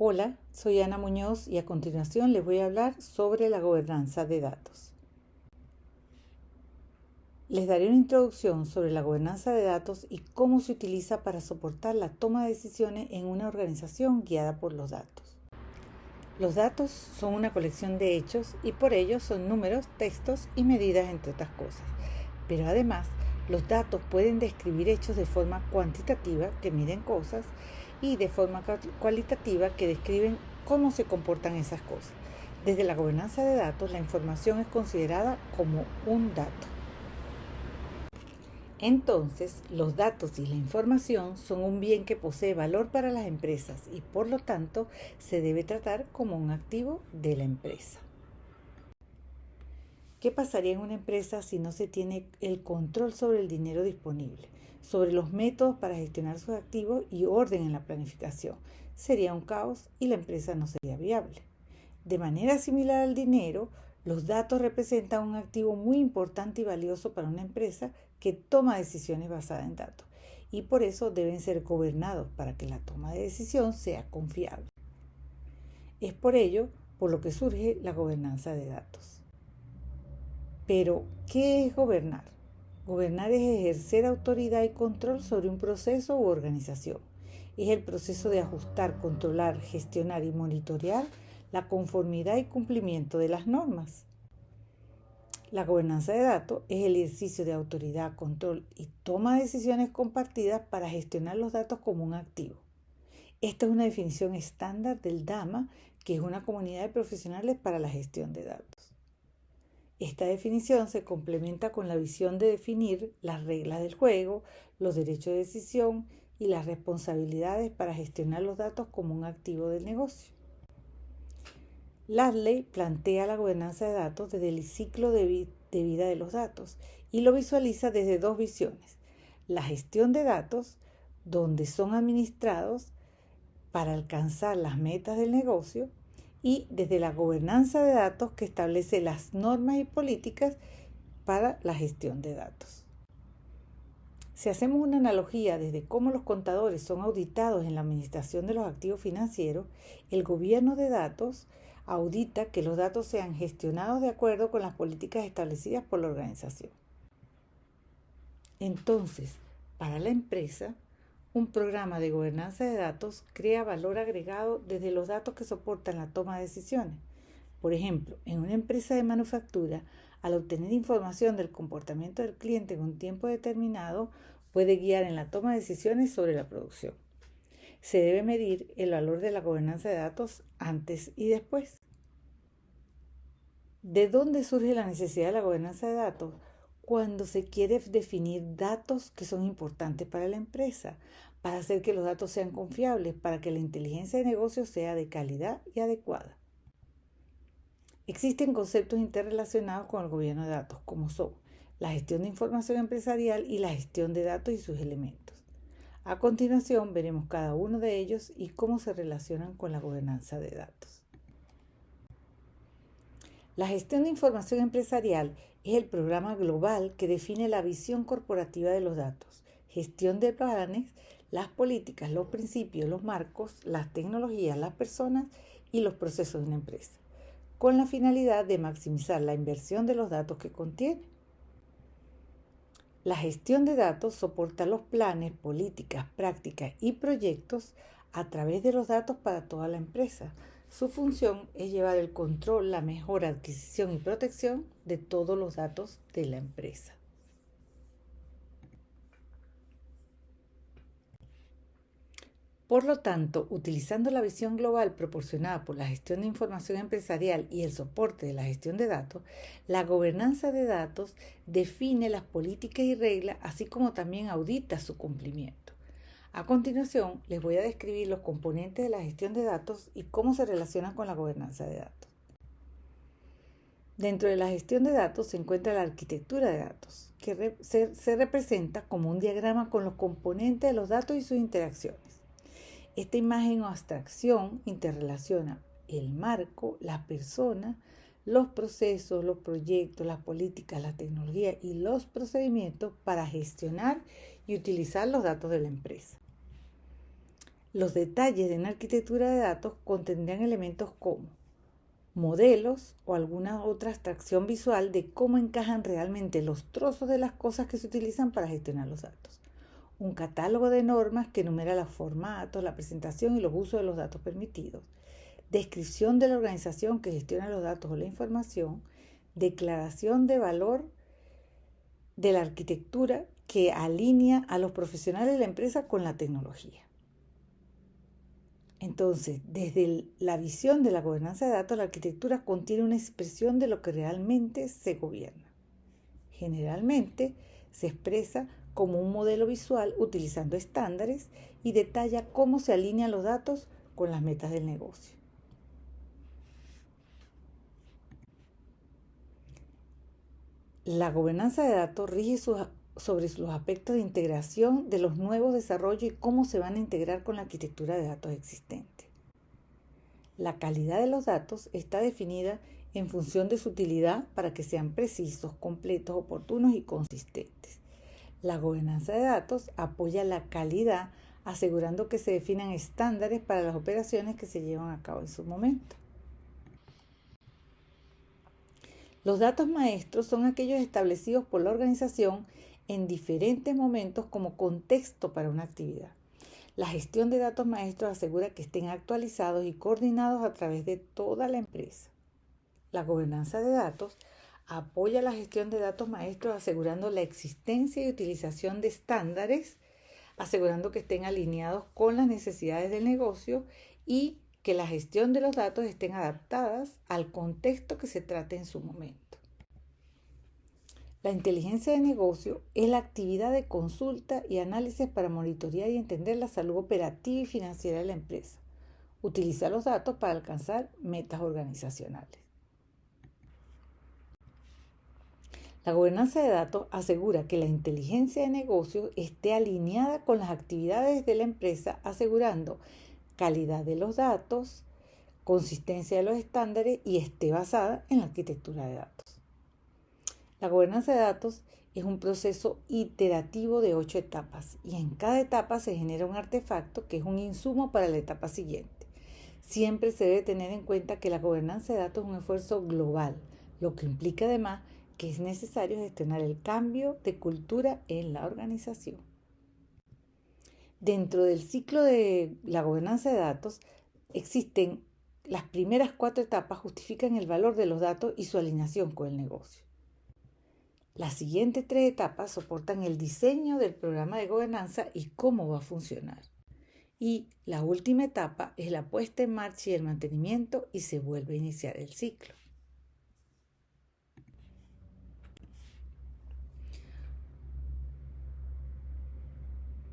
Hola, soy Ana Muñoz y a continuación les voy a hablar sobre la gobernanza de datos. Les daré una introducción sobre la gobernanza de datos y cómo se utiliza para soportar la toma de decisiones en una organización guiada por los datos. Los datos son una colección de hechos y por ello son números, textos y medidas, entre otras cosas. Pero además, los datos pueden describir hechos de forma cuantitativa, que miden cosas, y de forma cualitativa, que describen cómo se comportan esas cosas. Desde la gobernanza de datos, la información es considerada como un dato. Entonces, los datos y la información son un bien que posee valor para las empresas y por lo tanto se debe tratar como un activo de la empresa. ¿Qué pasaría en una empresa si no se tiene el control sobre el dinero disponible, sobre los métodos para gestionar sus activos y orden en la planificación? Sería un caos y la empresa no sería viable. De manera similar al dinero, los datos representan un activo muy importante y valioso para una empresa que toma decisiones basadas en datos y por eso deben ser gobernados para que la toma de decisión sea confiable. Es por ello por lo que surge la gobernanza de datos. Pero, ¿qué es gobernar? Gobernar es ejercer autoridad y control sobre un proceso u organización. Es el proceso de ajustar, controlar, gestionar y monitorear la conformidad y cumplimiento de las normas. La gobernanza de datos es el ejercicio de autoridad, control y toma de decisiones compartidas para gestionar los datos como un activo. Esta es una definición estándar del DAMA, que es una comunidad de profesionales para la gestión de datos. Esta definición se complementa con la visión de definir las reglas del juego, los derechos de decisión y las responsabilidades para gestionar los datos como un activo del negocio. Ladley plantea la gobernanza de datos desde el ciclo de vida de los datos y lo visualiza desde dos visiones. La gestión de datos, donde son administrados para alcanzar las metas del negocio, y desde la gobernanza de datos, que establece las normas y políticas para la gestión de datos. Si hacemos una analogía desde cómo los contadores son auditados en la administración de los activos financieros, el gobierno de datos audita que los datos sean gestionados de acuerdo con las políticas establecidas por la organización. Entonces, para la empresa, un programa de gobernanza de datos crea valor agregado desde los datos que soportan la toma de decisiones. Por ejemplo, en una empresa de manufactura, al obtener información del comportamiento del cliente en un tiempo determinado, puede guiar en la toma de decisiones sobre la producción. Se debe medir el valor de la gobernanza de datos antes y después. ¿De dónde surge la necesidad de la gobernanza de datos? Cuando se quiere definir datos que son importantes para la empresa, para hacer que los datos sean confiables, para que la inteligencia de negocio sea de calidad y adecuada. Existen conceptos interrelacionados con el gobierno de datos, como son la gestión de información empresarial y la gestión de datos y sus elementos. A continuación veremos cada uno de ellos y cómo se relacionan con la gobernanza de datos. La gestión de información empresarial es el programa global que define la visión corporativa de los datos, gestión de planes, las políticas, los principios, los marcos, las tecnologías, las personas y los procesos de una empresa, con la finalidad de maximizar la inversión de los datos que contiene. La gestión de datos soporta los planes, políticas, prácticas y proyectos a través de los datos para toda la empresa. Su función es llevar el control, la mejor adquisición y protección de todos los datos de la empresa. Por lo tanto, utilizando la visión global proporcionada por la gestión de información empresarial y el soporte de la gestión de datos, la gobernanza de datos define las políticas y reglas, así como también audita su cumplimiento. A continuación, les voy a describir los componentes de la gestión de datos y cómo se relacionan con la gobernanza de datos. Dentro de la gestión de datos se encuentra la arquitectura de datos, que se representa como un diagrama con los componentes de los datos y sus interacciones. Esta imagen o abstracción interrelaciona el marco, la persona, los procesos, los proyectos, las políticas, la tecnología y los procedimientos para gestionar y utilizar los datos de la empresa. Los detalles de una arquitectura de datos contendrían elementos como modelos o alguna otra abstracción visual de cómo encajan realmente los trozos de las cosas que se utilizan para gestionar los datos. Un catálogo de normas que enumera los formatos, la presentación y los usos de los datos permitidos. Descripción de la organización que gestiona los datos o la información. Declaración de valor de la arquitectura que alinea a los profesionales de la empresa con la tecnología. Entonces, desde la visión de la gobernanza de datos, la arquitectura contiene una expresión de lo que realmente se gobierna. Generalmente se expresa como un modelo visual utilizando estándares y detalla cómo se alinean los datos con las metas del negocio. La gobernanza de datos rige sobre los aspectos de integración de los nuevos desarrollos y cómo se van a integrar con la arquitectura de datos existente. La calidad de los datos está definida en función de su utilidad para que sean precisos, completos, oportunos y consistentes. La gobernanza de datos apoya la calidad asegurando que se definan estándares para las operaciones que se llevan a cabo en su momento. Los datos maestros son aquellos establecidos por la organización en diferentes momentos como contexto para una actividad. La gestión de datos maestros asegura que estén actualizados y coordinados a través de toda la empresa. La gobernanza de datos apoya la gestión de datos maestros asegurando la existencia y utilización de estándares, asegurando que estén alineados con las necesidades del negocio y que la gestión de los datos estén adaptadas al contexto que se trate en su momento. La inteligencia de negocio es la actividad de consulta y análisis para monitorear y entender la salud operativa y financiera de la empresa. Utiliza los datos para alcanzar metas organizacionales. La gobernanza de datos asegura que la inteligencia de negocio esté alineada con las actividades de la empresa, asegurando calidad de los datos, consistencia de los estándares y esté basada en la arquitectura de datos. La gobernanza de datos es un proceso iterativo de 8 etapas y en cada etapa se genera un artefacto que es un insumo para la etapa siguiente. Siempre se debe tener en cuenta que la gobernanza de datos es un esfuerzo global, lo que implica además que es necesario gestionar el cambio de cultura en la organización. Dentro del ciclo de la gobernanza de datos existen las primeras 4 etapas, justifican el valor de los datos y su alineación con el negocio. Las siguientes 3 etapas soportan el diseño del programa de gobernanza y cómo va a funcionar. Y la última etapa es la puesta en marcha y el mantenimiento y se vuelve a iniciar el ciclo.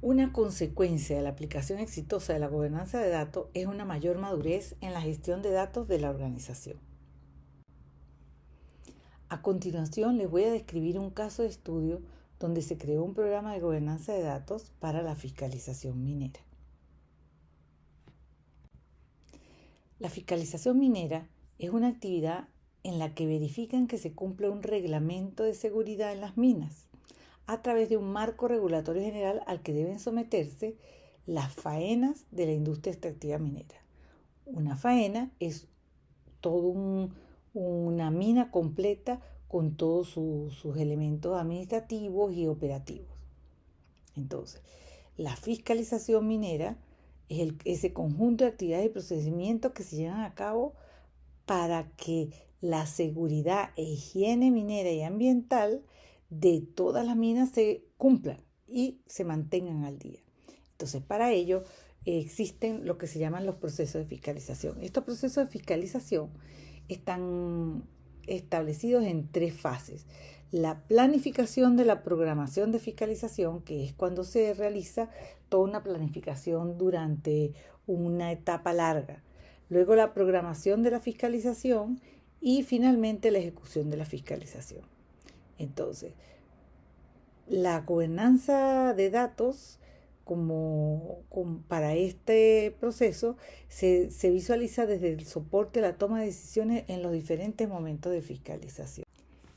Una consecuencia de la aplicación exitosa de la gobernanza de datos es una mayor madurez en la gestión de datos de la organización. A continuación les voy a describir un caso de estudio donde se creó un programa de gobernanza de datos para la fiscalización minera. La fiscalización minera es una actividad en la que verifican que se cumpla un reglamento de seguridad en las minas a través de un marco regulatorio general al que deben someterse las faenas de la industria extractiva minera. Una faena es una mina completa con todos sus elementos administrativos y operativos. Entonces, la fiscalización minera es ese conjunto de actividades y procedimientos que se llevan a cabo para que la seguridad e higiene minera y ambiental de todas las minas se cumplan y se mantengan al día. Entonces, para ello existen lo que se llaman los procesos de fiscalización. Estos procesos de fiscalización están establecidos en 3 fases. La planificación de la programación de fiscalización, que es cuando se realiza toda una planificación durante una etapa larga. Luego la programación de la fiscalización y finalmente la ejecución de la fiscalización. Entonces, la gobernanza de datos para este proceso se visualiza desde el soporte a la toma de decisiones en los diferentes momentos de fiscalización.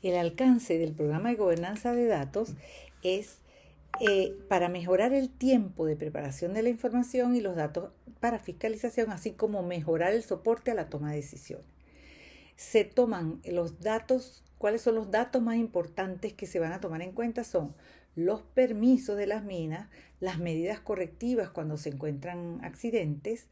El alcance del programa de gobernanza de datos es para mejorar el tiempo de preparación de la información y los datos para fiscalización, así como mejorar el soporte a la toma de decisiones. Se toman los datos, ¿cuáles son los datos más importantes que se van a tomar en cuenta? Son los permisos de las minas, las medidas correctivas cuando se encuentran accidentes,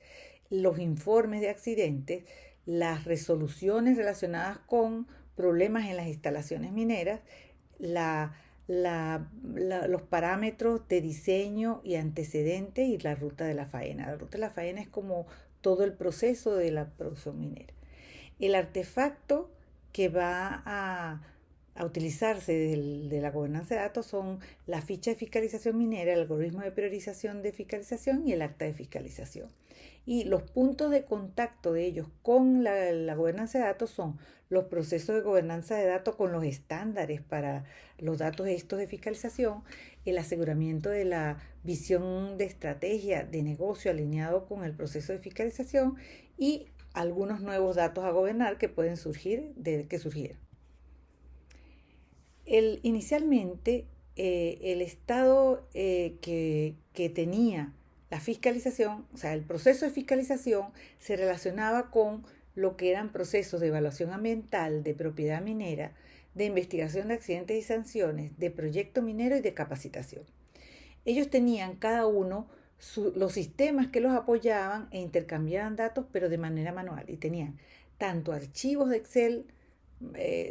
los informes de accidentes, las resoluciones relacionadas con problemas en las instalaciones mineras, los parámetros de diseño y antecedentes y la ruta de la faena. La ruta de la faena es como todo el proceso de la producción minera. El artefacto que va a utilizarse de la gobernanza de datos son la ficha de fiscalización minera, el algoritmo de priorización de fiscalización y el acta de fiscalización. Y los puntos de contacto de ellos con la gobernanza de datos son los procesos de gobernanza de datos con los estándares para los datos estos de fiscalización, el aseguramiento de la visión de estrategia de negocio alineado con el proceso de fiscalización y algunos nuevos datos a gobernar que pueden surgir que surgieron. Inicialmente, el estado que tenía la fiscalización, o sea, el proceso de fiscalización se relacionaba con lo que eran procesos de evaluación ambiental, de propiedad minera, de investigación de accidentes y sanciones, de proyecto minero y de capacitación. Ellos tenían cada uno los sistemas que los apoyaban e intercambiaban datos, pero de manera manual, y tenían tanto archivos de Excel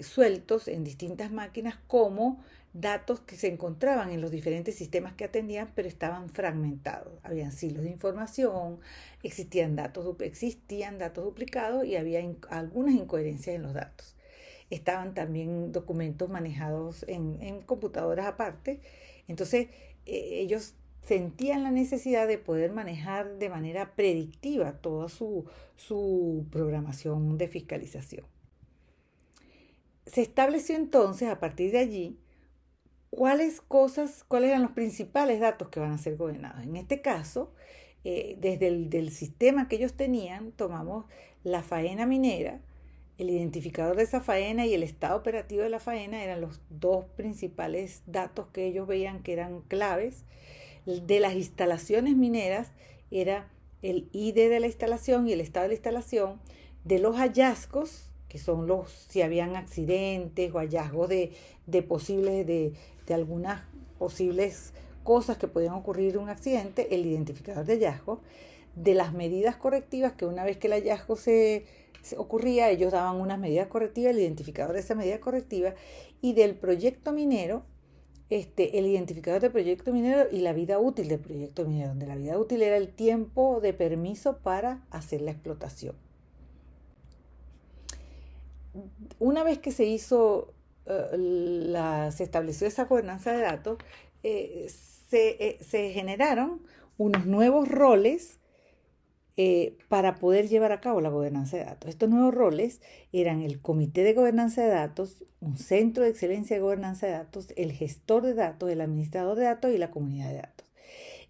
sueltos en distintas máquinas como datos que se encontraban en los diferentes sistemas que atendían, pero estaban fragmentados. Habían silos de información, existían datos duplicados y había algunas incoherencias en los datos. Estaban también documentos manejados en computadoras aparte. Entonces, ellos sentían la necesidad de poder manejar de manera predictiva toda su programación de fiscalización. Se estableció entonces, a partir de allí, cuáles eran los principales datos que van a ser gobernados. En este caso, desde el sistema que ellos tenían, tomamos la faena minera, el identificador de esa faena y el estado operativo de la faena eran los dos principales datos que ellos veían que eran claves. De las instalaciones mineras era el ID de la instalación y el estado de la instalación. De los hallazgos, que son si habían accidentes o hallazgos de algunas posibles cosas que podían ocurrir en un accidente, el identificador de hallazgo. De las medidas correctivas, que una vez que el hallazgo se ocurría, ellos daban unas medidas correctivas, el identificador de esa medida correctiva, y del proyecto minero, el identificador de proyecto minero y la vida útil del proyecto minero, donde la vida útil era el tiempo de permiso para hacer la explotación. Una vez que se estableció esa gobernanza de datos, se generaron unos nuevos roles para poder llevar a cabo la gobernanza de datos. Estos nuevos roles eran el Comité de Gobernanza de Datos, un Centro de Excelencia de Gobernanza de Datos, el gestor de datos, el administrador de datos y la comunidad de datos.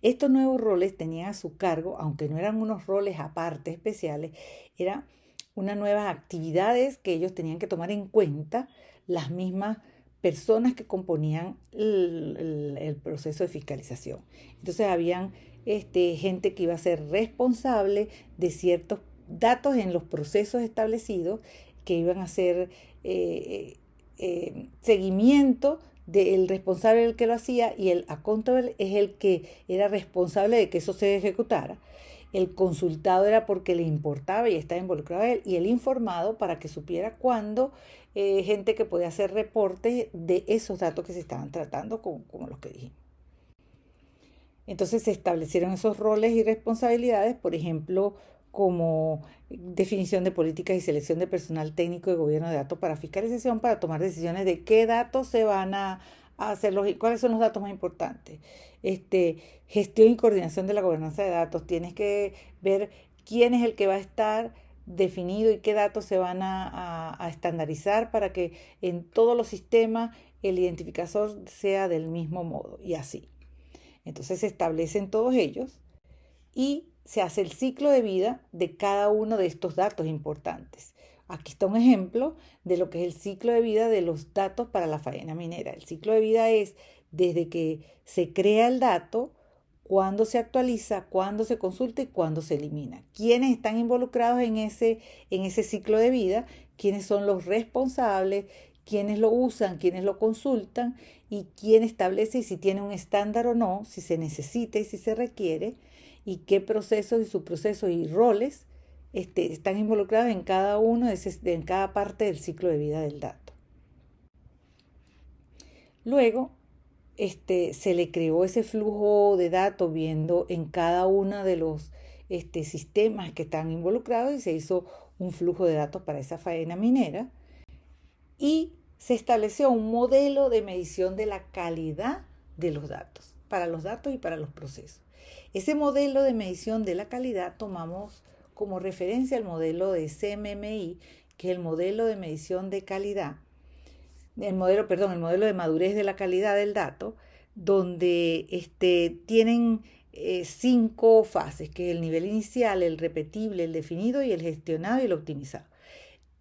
Estos nuevos roles tenían a su cargo, aunque no eran unos roles aparte especiales, eran unas nuevas actividades que ellos tenían que tomar en cuenta las mismas personas que componían el proceso de fiscalización. Entonces habían gente que iba a ser responsable de ciertos datos en los procesos establecidos, que iban a hacer seguimiento del responsable del que lo hacía, y el accountable es el que era responsable de que eso se ejecutara. El consultado era porque le importaba y estaba involucrado a él, y el informado para que supiera cuándo gente que podía hacer reportes de esos datos que se estaban tratando, como los que dijimos. Entonces se establecieron esos roles y responsabilidades, por ejemplo, como definición de políticas y selección de personal técnico de gobierno de datos para fiscalización, para tomar decisiones de qué datos se van a hacer, cuáles son los datos más importantes. Gestión y coordinación de la gobernanza de datos. Tienes que ver quién es el que va a estar definido y qué datos se van a estandarizar para que en todos los sistemas el identificador sea del mismo modo, y así. Entonces se establecen todos ellos y se hace el ciclo de vida de cada uno de estos datos importantes. Aquí está un ejemplo de lo que es el ciclo de vida de los datos para la faena minera. El ciclo de vida es desde que se crea el dato, cuándo se actualiza, cuándo se consulta y cuándo se elimina. ¿Quiénes están involucrados en ese ciclo de vida? ¿Quiénes son los responsables? ¿Quiénes lo usan? ¿Quiénes lo consultan? ¿Y quién establece si tiene un estándar o no? Si se necesita y si se requiere. ¿Y qué procesos y subprocesos y roles están involucrados en cada uno en cada parte del ciclo de vida del dato? Luego, se le creó ese flujo de datos viendo en cada uno de los sistemas que están involucrados y se hizo un flujo de datos para esa faena minera y se estableció un modelo de medición de la calidad de los datos, para los datos y para los procesos. Ese modelo de medición de la calidad tomamos como referencia el modelo de CMMI, que es el modelo de medición de calidad, el modelo de madurez de la calidad del dato, donde tienen 5 fases, que es el nivel inicial, el repetible, el definido y el gestionado y el optimizado.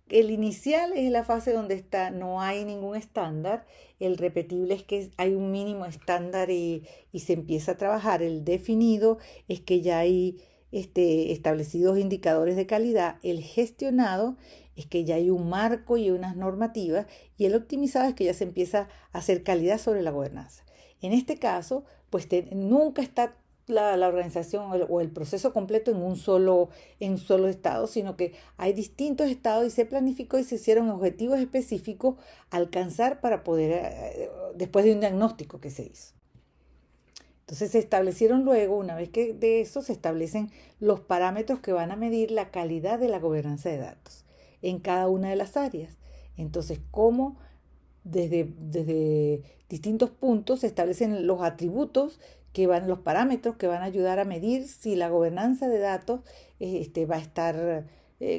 El inicial es la fase donde no hay ningún estándar. El repetible es que hay un mínimo estándar y se empieza a trabajar. El definido es que ya hay establecidos indicadores de calidad. El gestionado es que ya hay un marco y unas normativas. Y el optimizado es que ya se empieza a hacer calidad sobre la gobernanza. En este caso, pues nunca está la organización o el proceso completo en un solo estado, sino que hay distintos estados y se planificó y se hicieron objetivos específicos a alcanzar para poder, después de un diagnóstico que se hizo. Entonces se establecieron luego, una vez que de eso se establecen los parámetros que van a medir la calidad de la gobernanza de datos en cada una de las áreas. Entonces, cómo desde distintos puntos se establecen los atributos los parámetros que van a ayudar a medir si la gobernanza de datos va a estar,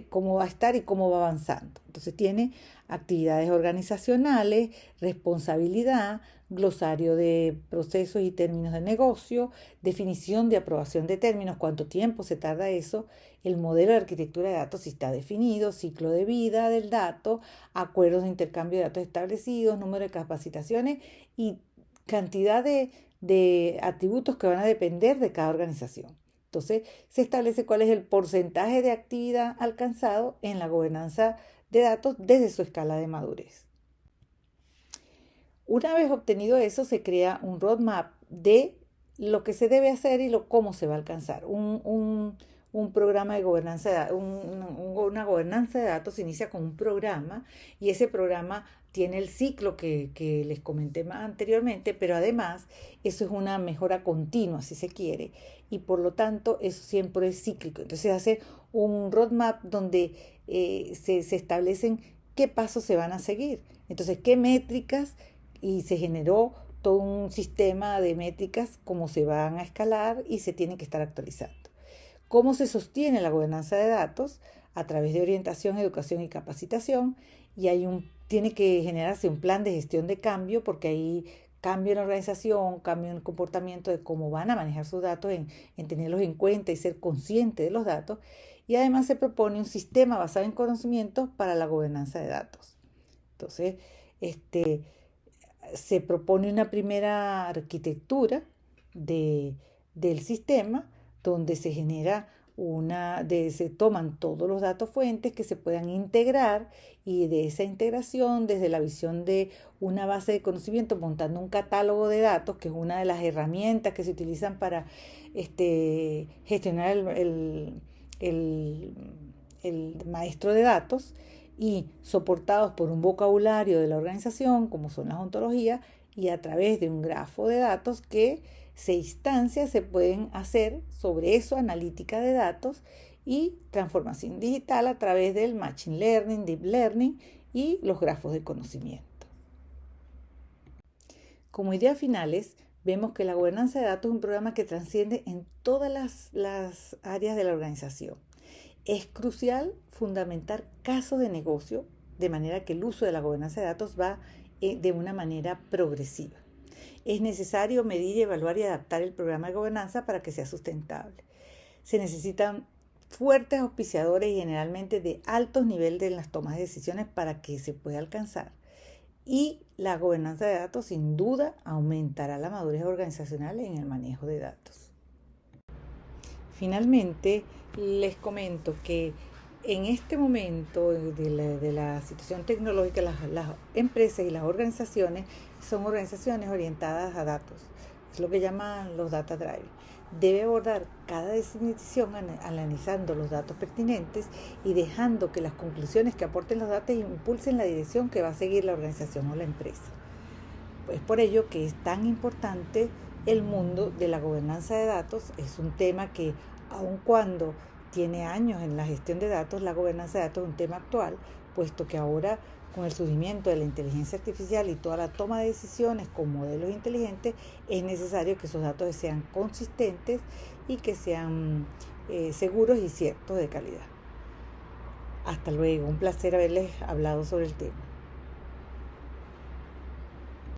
cómo va a estar y cómo va avanzando. Entonces tiene actividades organizacionales, responsabilidad, glosario de procesos y términos de negocio, definición de aprobación de términos, cuánto tiempo se tarda eso, el modelo de arquitectura de datos si está definido, ciclo de vida del dato, acuerdos de intercambio de datos establecidos, número de capacitaciones y cantidad de atributos que van a depender de cada organización. Entonces, se establece cuál es el porcentaje de actividad alcanzado en la gobernanza de datos desde su escala de madurez. Una vez obtenido eso, se crea un roadmap de lo que se debe hacer y cómo se va a alcanzar. Un programa de gobernanza de datos, una gobernanza de datos se inicia con un programa y ese programa tiene el ciclo que les comenté más anteriormente, pero además eso es una mejora continua, si se quiere, y por lo tanto eso siempre es cíclico. Entonces se hace un roadmap donde se establecen qué pasos se van a seguir, entonces qué métricas, y se generó todo un sistema de métricas, cómo se van a escalar y se tienen que estar actualizando. ¿Cómo se sostiene la gobernanza de datos? A través de orientación, educación y capacitación, y tiene que generarse un plan de gestión de cambio, porque hay cambio en la organización, cambio en el comportamiento de cómo van a manejar sus datos, en tenerlos en cuenta y ser consciente de los datos, y además se propone un sistema basado en conocimientos para la gobernanza de datos. Entonces, se propone una primera arquitectura del sistema donde se genera se toman todos los datos fuentes que se puedan integrar, y de esa integración, desde la visión de una base de conocimiento, montando un catálogo de datos, que es una de las herramientas que se utilizan para gestionar el maestro de datos, y soportados por un vocabulario de la organización, como son las ontologías, y a través de un grafo de datos que se pueden hacer sobre eso, analítica de datos y transformación digital a través del Machine Learning, Deep Learning y los grafos de conocimiento. Como ideas finales, vemos que la gobernanza de datos es un programa que trasciende en todas las áreas de la organización. Es crucial fundamentar casos de negocio, de manera que el uso de la gobernanza de datos va de una manera progresiva. Es necesario medir, evaluar y adaptar el programa de gobernanza para que sea sustentable. Se necesitan fuertes auspiciadores y generalmente de altos niveles en las tomas de decisiones para que se pueda alcanzar. Y la gobernanza de datos sin duda aumentará la madurez organizacional en el manejo de datos. Finalmente, les comento que en este momento de la situación tecnológica, las empresas y las organizaciones son organizaciones orientadas a datos. Es lo que llaman los data drive. Debe abordar cada decisión analizando los datos pertinentes y dejando que las conclusiones que aporten los datos impulsen la dirección que va a seguir la organización o la empresa. Es por ello que es tan importante el mundo de la gobernanza de datos. Es un tema que, aun cuando tiene años en la gestión de datos, la gobernanza de datos es un tema actual, puesto que ahora, con el surgimiento de la inteligencia artificial y toda la toma de decisiones con modelos inteligentes, es necesario que esos datos sean consistentes y que sean seguros y ciertos de calidad. Hasta luego, un placer haberles hablado sobre el tema.